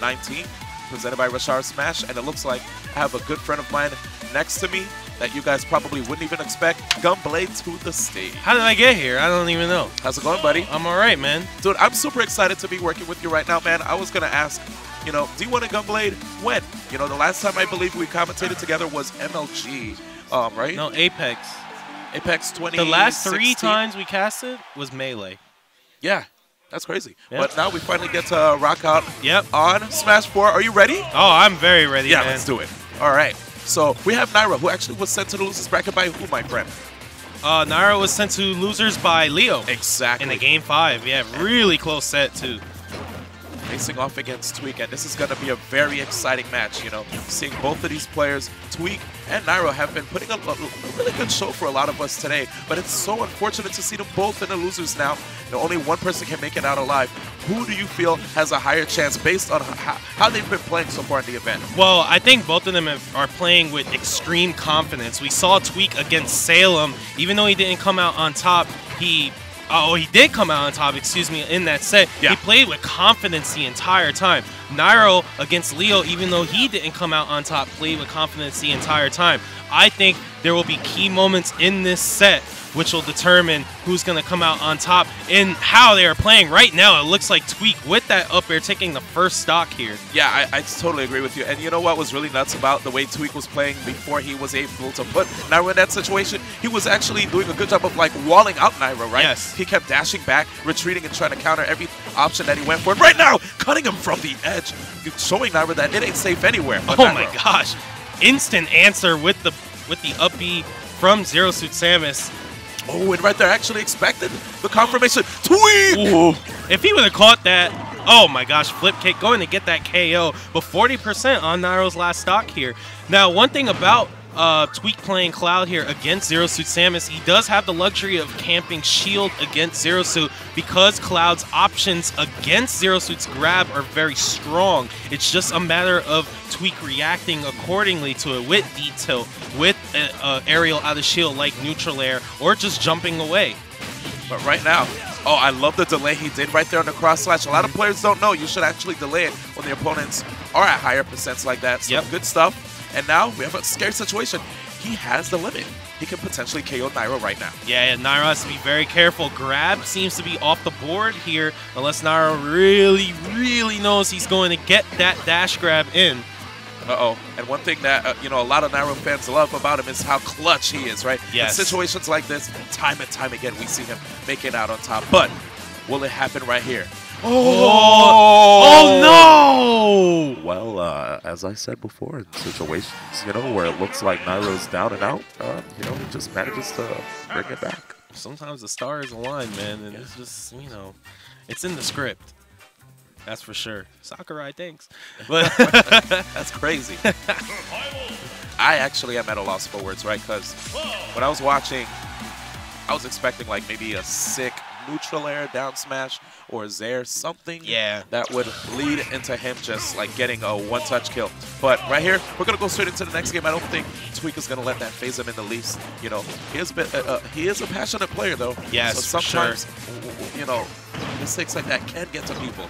19, presented by Rashard Smash. And it looks like I have a good friend of mine next to me that you guys probably wouldn't even expect. Gunblade to the stage. How did I get here? I don't even know. How's it going, buddy? I'm all right, man. Dude, I'm super excited to be working with you right now, man. I was going to ask, you know, do you want a Gunblade? When? You know, the last time I believe we commentated together was MLG, right? No, Apex. Apex 20. The last 3 times we casted was Melee. Yeah, that's crazy. Yep. But now we finally get to rock out on Smash 4. Are you ready? Oh, I'm very ready, yeah, man. Let's do it. All right. So we have Nairo, who actually was sent to the losers bracket by who, my friend? Nairo was sent to losers by Leo. Exactly. In the game 5. Yeah, really close set, too. Facing off against Tweek, and this is going to be a very exciting match, you know. Seeing both of these players, Tweek and Nairo, have been putting a really good show for a lot of us today, but it's so unfortunate to see them both in the losers now. You know, only one person can make it out alive. Who do you feel has a higher chance based on how they've been playing so far in the event? Well, I think both of them are playing with extreme confidence. We saw Tweek against Salem. Even though he didn't come out on top, he did come out on top, excuse me, in that set. Yeah. He played with confidence the entire time. Nairo against Leo, even though he didn't come out on top, played with confidence the entire time. I think there will be key moments in this set which will determine who's going to come out on top and how they are playing. Right now, it looks like Tweek with that up air taking the first stock here. Yeah, I totally agree with you. And you know what was really nuts about the way Tweek was playing before he was able to put Nairo in that situation? He was actually doing a good job of, like, walling out Nairo, right? Yes. He kept dashing back, retreating, and trying to counter every option that he went for. And right now, cutting him from the edge, showing Nairo that it ain't safe anywhere. Oh Nairo. My gosh. Instant answer with the up B from Zero Suit Samus. Oh, and right there, actually expected the confirmation. Tweek! Ooh. If he would have caught that, oh my gosh, flip kick, going to get that KO. But 40% on Nairo's last stock here. Now, one thing about Tweek playing Cloud here against Zero Suit Samus, he does have the luxury of camping shield against Zero Suit because Cloud's options against Zero Suit's grab are very strong. It's just a matter of Tweek reacting accordingly to it with D-tilt, with aerial out of shield like neutral air, or just jumping away. But right now, oh, I love the delay he did right there on the cross slash. A lot of players don't know you should actually delay it when the opponents are at higher percents like that. So good stuff. And now we have a scary situation. He has the limit. He can potentially KO Nairo right now. Yeah, Nairo has to be very careful. Grab seems to be off the board here, unless Nairo really, really knows he's going to get that dash grab in. Uh-oh. And one thing that, you know, a lot of Nairo fans love about him is how clutch he is, right? Yes. In situations like this, time and time again, we see him make it out on top. But will it happen right here? Oh no! Well, as I said before, in situations, you know, where it looks like Nairo's down and out, you know, he just manages to bring it back. Sometimes the stars align, man, and it's just, you know, it's in the script. That's for sure. Sakurai, thanks. But that's crazy. I actually am at a loss for words, right? Because when I was watching, I was expecting like maybe a sick neutral air down smash or Zaire, something that would lead into him just like getting a one-touch kill. But right here, we're going to go straight into the next game. I don't think Tweek is going to let that phase him in the least. You know, he is a passionate player, though. Yes, so sometimes, you know, mistakes like that can get to people.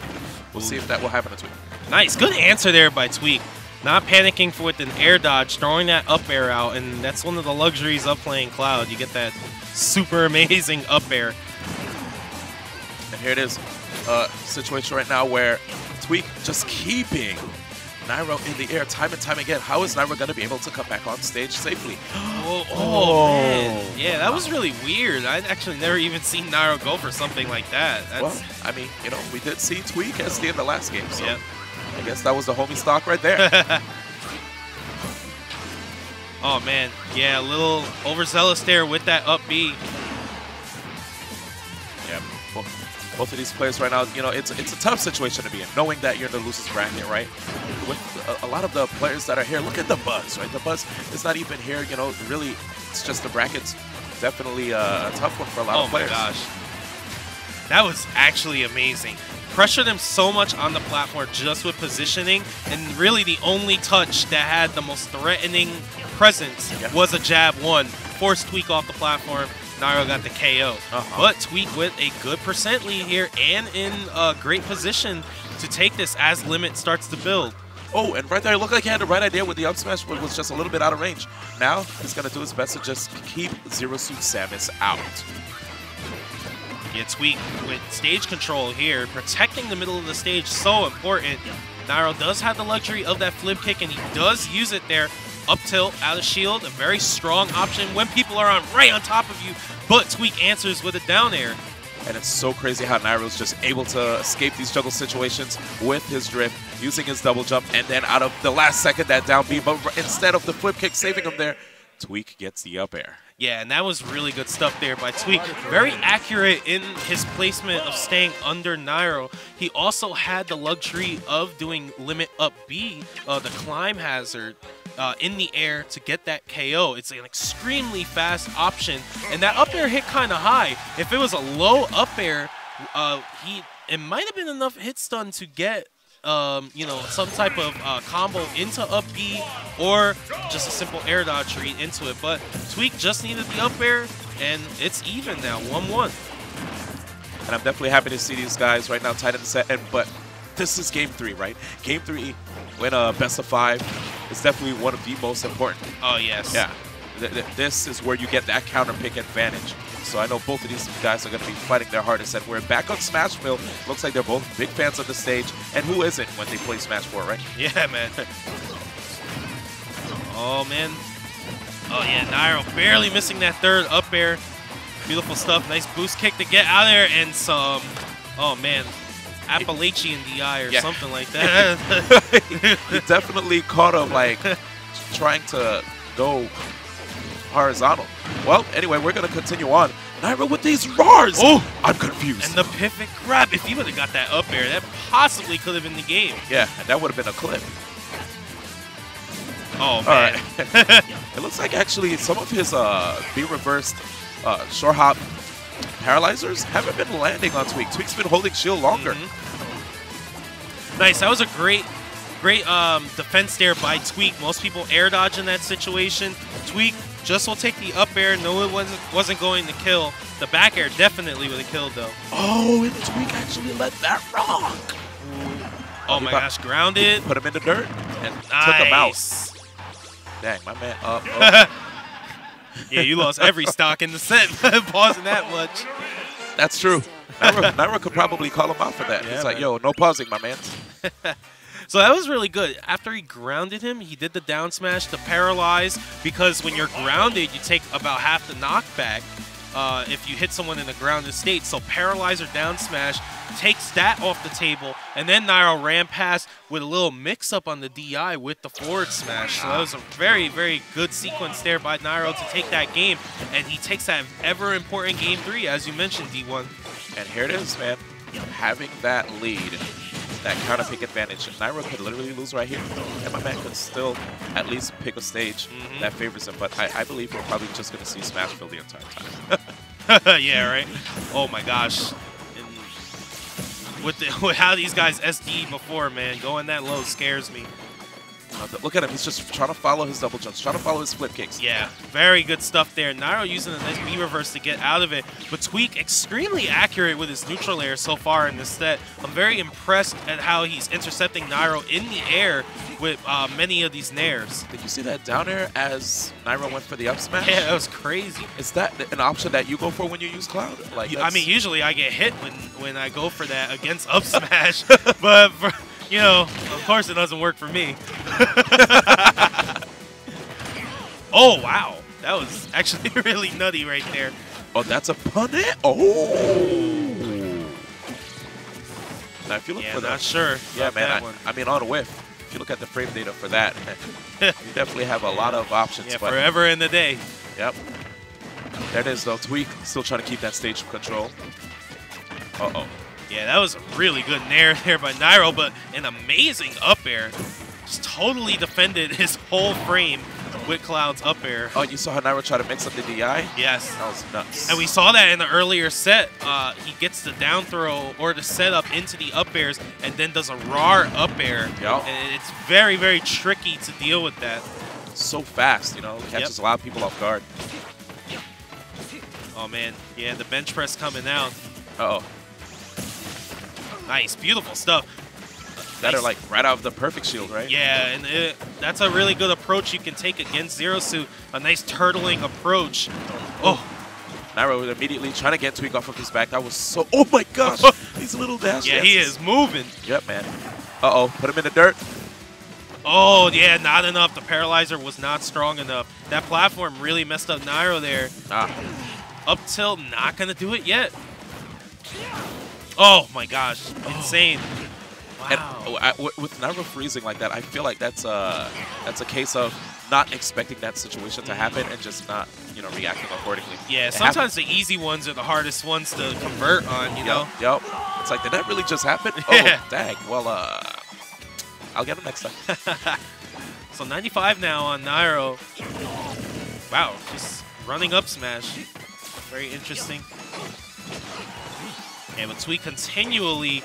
We'll see if that will happen to Tweek. Nice. Good answer there by Tweek. Not panicking for with an air dodge, throwing that up air out, and that's one of the luxuries of playing Cloud. You get that super amazing up air. And here it is, a situation right now where Tweek just keeping Nairo in the air time and time again. How is Nairo going to be able to come back on stage safely? Man. Yeah, that was really weird. I'd actually never even seen Nairo go for something like that. Well, I mean, you know, we did see Tweek SD in the last game, so I guess that was the homie stock right there. Oh, man. Yeah, a little overzealous there with that up B. Yeah, well, both of these players right now, you know, it's a tough situation to be in, knowing that you're in the losers bracket, right? With a lot of the players that are here, look at the buzz, right? The buzz is not even here, you know, really, it's just the bracket's definitely a tough one for a lot of players. Oh my gosh. That was actually amazing. Pressure them so much on the platform just with positioning, and really the only touch that had the most threatening presence was a jab one. Forced Tweek off the platform. Nairo got the KO. But Tweek with a good percent lead here and in a great position to take this as Limit starts to build. Oh, and right there, it looked like he had the right idea with the up smash, but was just a little bit out of range. Now, he's going to do his best to just keep Zero Suit Samus out. Yeah, Tweek with stage control here, protecting the middle of the stage, so important. Nairo does have the luxury of that flip kick, and he does use it there. Up tilt, out of shield, a very strong option when people are right on top of you, but Tweek answers with a down air. And it's so crazy how Nairo's just able to escape these juggle situations with his drift, using his double jump, and then out of the last second, that down B, but instead of the flip kick saving him there, Tweek gets the up air. Yeah, and that was really good stuff there by Tweek. Very accurate in his placement of staying under Nairo. He also had the luxury of doing limit up B, the climb hazard, in the air to get that KO. It's an extremely fast option, and that up air hit kind of high. If it was a low up air, it might have been enough hit stun to get you know, some type of combo into up B or just a simple air dodge read into it. But Tweek just needed the up air, and it's even now, 1-1. And I'm definitely happy to see these guys right now tied in the set. But this is Game 3, right? Game 3, win a best of 5 is definitely one of the most important. Oh, yes. Yeah. This is where you get that counter pick advantage. So I know both of these guys are going to be fighting their hardest, and we're back on Smashville. Looks like they're both big fans of the stage, and who isn't when they play Smash 4, right? Yeah, man. Oh, man. Oh, yeah, Nairo barely missing that third up air. Beautiful stuff. Nice boost kick to get out of there, and some, oh, man, Appalachian DI or something like that. He definitely caught him, like, trying to go horizontal. Well, anyway, we're going to continue on. Nairo with these roars. Oh, I'm confused. And the pivot grab. If he would have got that up air, that possibly could have been the game. Yeah, and that would have been a clip. Oh, man. All right. It looks like actually some of his B-reversed short hop paralyzers haven't been landing on Tweek. Tweek's been holding shield longer. Nice. That was a great defense there by Tweek. Most people air dodge in that situation. Tweek just will take the up air. No, it wasn't going to kill. The back air definitely would have killed, though. Oh, and Tweek actually let that rock. Oh, my gosh. Grounded. Put him in the dirt and took him out. Dang, my man up. Yeah, you lost every stock in the set pausing that much. That's true. Nairo could probably call him out for that. Yeah, it's like, yo, no pausing, my man. So that was really good. After he grounded him, he did the down smash to paralyze, because when you're grounded, you take about half the knockback if you hit someone in a grounded state. So paralyze or down smash takes that off the table, and then Nairo ran past with a little mix-up on the DI with the forward smash. So that was a very, very good sequence there by Nairo to take that game, and he takes that ever-important Game 3, as you mentioned, D1. And here it is, man. Having that lead, that counter pick advantage. Nairo could literally lose right here, and my man could still at least pick a stage that favors him. But I believe we're probably just going to see Smashville the entire time. Yeah, right? Oh, my gosh. And with how these guys SD before, man, going that low scares me. Look at him. He's just trying to follow his double jumps, trying to follow his flip kicks. Yeah, very good stuff there. Nairo using a nice B-reverse to get out of it. But Tweek extremely accurate with his neutral air so far in this set. I'm very impressed at how he's intercepting Nairo in the air with many of these nairs. Did you see that down air as Nairo went for the up smash? Yeah, that was crazy. Is that an option that you go for when you use Cloud? Like, I mean, usually I get hit when I go for that against up smash. But you know, of course it doesn't work for me. Oh, wow. That was actually really nutty right there. Oh, that's a punish? Oh. Now, if you look for that. Not sure. Yeah, man. I mean, on a whiff, if you look at the frame data for that, you definitely have a lot of options. Yeah, but forever in the day. Yep. There it is, though. Tweek still trying to keep that stage control. Uh-oh. Yeah, that was a really good nair there by Nairo, but an amazing up air. Just totally defended his whole frame with Cloud's up air. Oh, you saw how Nairo tried to mix up the DI? Yes. That was nuts. And we saw that in the earlier set. He gets the down throw or the setup into the up airs and then does a raw up air. Yep. And it's very, very tricky to deal with that. So fast, you know, it catches a lot of people off guard. Oh, man. Yeah, the bench press coming out. Uh-oh. Nice, beautiful stuff. that are like right out of the perfect shield, right? Yeah, and that's a really good approach you can take against Zero Suit. A nice turtling approach. Oh. Nairo immediately trying to get Tweek off of his back. That was so... Oh, my gosh. These little dash Yeah, he is moving. Yep, man. Uh-oh. Put him in the dirt. Oh, yeah, not enough. The paralyzer was not strong enough. That platform really messed up Nairo there. Up tilt, not going to do it yet. Oh, my gosh. Insane. Wow. And with Nairo freezing like that, I feel like that's a case of not expecting that situation to happen and just not, reacting accordingly. Yeah, sometimes the easy ones are the hardest ones to convert on, you know? Yep. It's like, did that really just happen? Yeah. Oh, dang. Well, I'll get him next time. So 95 now on Nairo. Wow, just running up smash. Very interesting. And with Tweek continually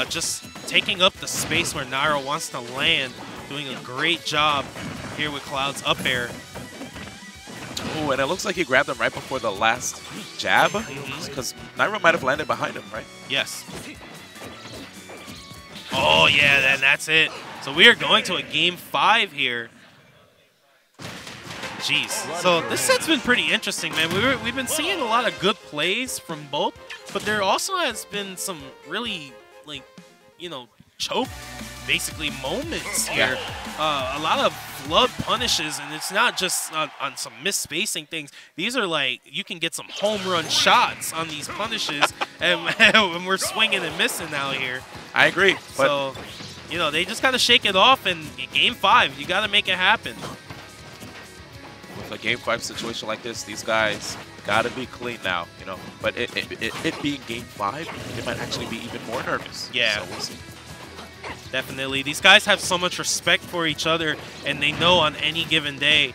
just taking up the space where Nairo wants to land, doing a great job here with Cloud's up air. Oh, and it looks like he grabbed him right before the last jab, because Nairo might have landed behind him, right? Yes. Oh, yeah, then that's it. So we are going to a Game 5 here. Jeez. So this set's been pretty interesting, man. We've been seeing a lot of good plays from both, but there also has been some really, choke, basically, moments here. A lot of flood punishes, and it's not just on some misspacing things. These are like, you can get some home run shots on these punishes, and when we're swinging and missing out here. I agree. So, they just got to shake it off, and Game 5, you got to make it happen. With a Game 5 situation like this, these guys got to be clean now, But it being Game 5, it might actually be even more nervous. Yeah. So we'll see. Definitely. These guys have so much respect for each other, and they know on any given day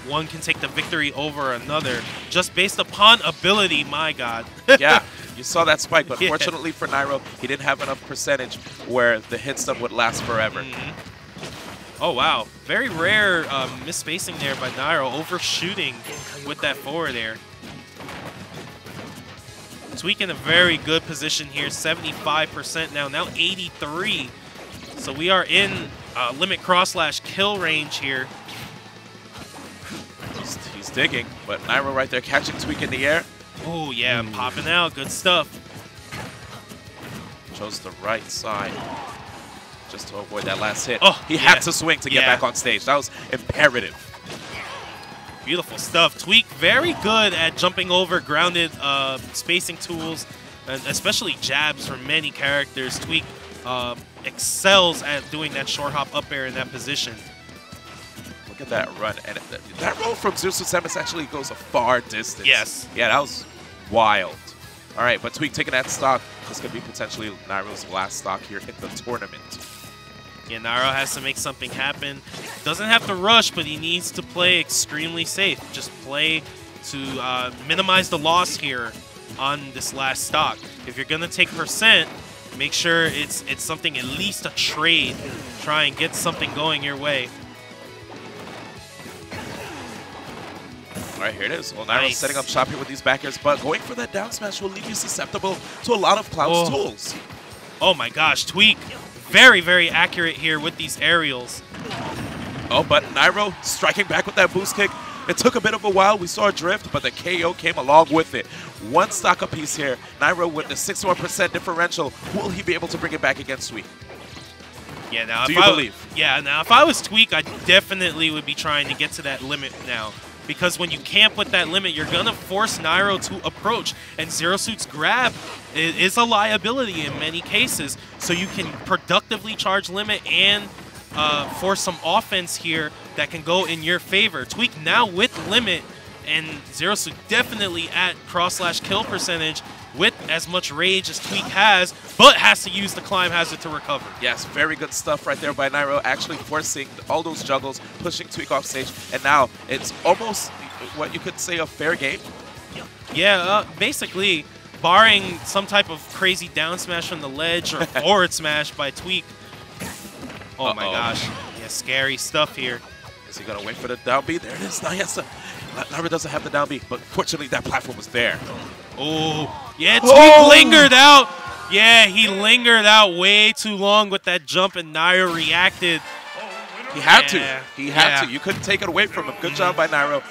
one can take the victory over another just based upon ability, my God. Yeah, you saw that spike, but fortunately for Nairo, he didn't have enough percentage where the hit stun would last forever. Oh, wow. Very rare misspacing there by Nairo, overshooting with that forward air. Tweek in a very good position here, 75% now 83. So we are in limit cross-slash kill range here. He's digging, but Nairo right there catching Tweek in the air. Oh, yeah, popping out. Good stuff. Chose the right side just to avoid that last hit. Oh, he had to swing to get back on stage. That was imperative. Beautiful stuff. Tweek very good at jumping over grounded spacing tools, and especially jabs for many characters. Tweek excels at doing that short hop up air in that position. Look at that run. And that roll from Zeus to Samus actually goes a far distance. Yes. Yeah, that was wild. All right, but Tweek taking that stock. This could be potentially Nairo's last stock here in the tournament. Yeah, Nairo has to make something happen. Doesn't have to rush, but he needs to play extremely safe. Just play to minimize the loss here on this last stock. If you're going to take percent, make sure it's something, at least a trade. Try and get something going your way. All right, here it is. Well, Nairo's setting up shop here with these backers, but going for that down smash will leave you susceptible to a lot of Cloud's tools. Oh my gosh, Tweek. Very, very accurate here with these aerials. Oh, but Nairo striking back with that boost kick. It took a bit of a while. We saw a drift, but the KO came along with it. One stock apiece here. Nairo with the 61% differential. Will he be able to bring it back against Tweek? Yeah, now Do you believe? Yeah, now if I was Tweek, I definitely would be trying to get to that limit now. Because when you camp with that limit, you're going to force Nairo to approach. And Zero Suit's grab is a liability in many cases. So you can productively charge limit and force some offense here that can go in your favor. Tweek now with limit, and Zero Suit definitely at cross-slash kill percentage with as much rage as Tweek has, but has to use the climb hazard to recover. Yes, very good stuff right there by Nairo, actually forcing all those juggles, pushing Tweek off stage, and now it's almost what you could say a fair game. Yeah, basically, barring some type of crazy down smash from the ledge or forward smash by Tweek. Oh my gosh, yeah, scary stuff here. Is he gonna wait for the down B? There it is. Nairo doesn't have the down B, but fortunately that platform was there. Oh, yeah, Tweek lingered out. Yeah, he lingered out way too long with that jump, and Nairo reacted. He had to. He had to. You couldn't take it away from him. Good job by Nairo.